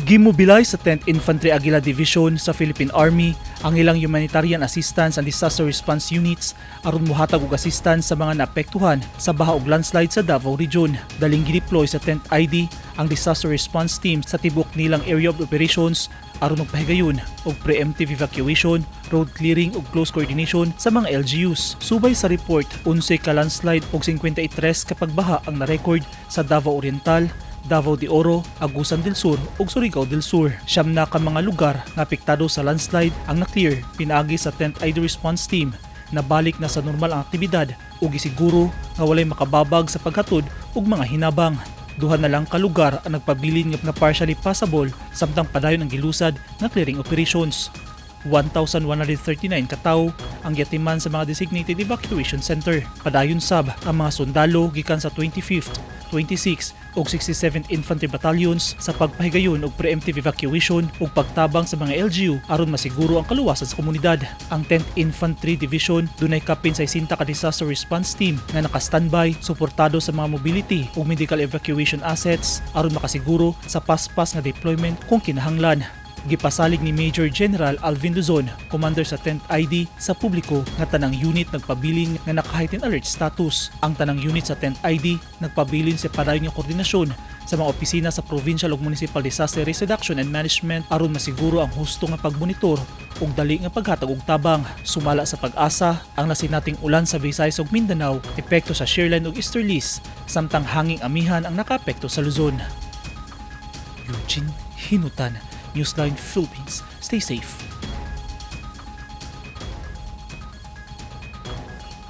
Gimobilize sa 10th Infantry Aguila Division sa Philippine Army ang ilang humanitarian assistance and disaster response units aron mohatag og assistance sa mga naapektuhan sa baha ug landslide sa Davao Region. Daling gideploy sa 10th ID ang disaster response team sa tibok nilang area of operations aron magpahigayon og preemptive evacuation, road clearing ug close coordination sa mga LGUs. Subay sa report, 11 ka landslide ug 53 ka pagbaha ang na-record sa Davao Oriental, Davao de Oro, Agusan del Sur ug Surigao del Sur. Siyam na ka mga lugar nga apektado sa landslide ang na-clear pinaagi sa 10th ID response team na balik na sa normal ang aktibidad ug gisiguro nga walay makababag sa paghatod ug mga hinabang. Duha na lang ka lugar ang nagpabilin nga partially passable samtang padayon ang gilusad nga clearing operations. 1,139 katawo ang yatiman sa mga designated evacuation center. Padayon sab ang mga sundalo gikan sa 25th, 26th ug 67th Infantry Battalions sa pagpahigayon og preemptive evacuation ug pagtabang sa mga LGU aron masiguro ang kaluwasan sa komunidad. Ang 10th Infantry Division dunay kapin sa 60 ka disaster response team nga naka-standby suportado sa mga mobility ug medical evacuation assets aron makasiguro sa paspas nga deployment kung kinahanglan. Gipasalig ni Major General Alvin Luzon, commander sa 10th ID, sa publiko nga tanang unit nagpabilin nga naka-heightened alert status. Ang tanang unit sa 10th ID nagpabilin sa padayon nga koordinasyon sa mga opisina sa provincial ug municipal disaster risk reduction and management aron masiguro ang husto nga pagmonitor ug dali nga paghatag og tabang. Sumala sa pag-asa ang nasinating ulan sa Visayas ug Mindanao, epekto sa Shearland ug Easterlies, samtang hanging amihan ang nakaapekto sa Luzon. Eugene Hinutan, Newsline Philippines. Stay safe.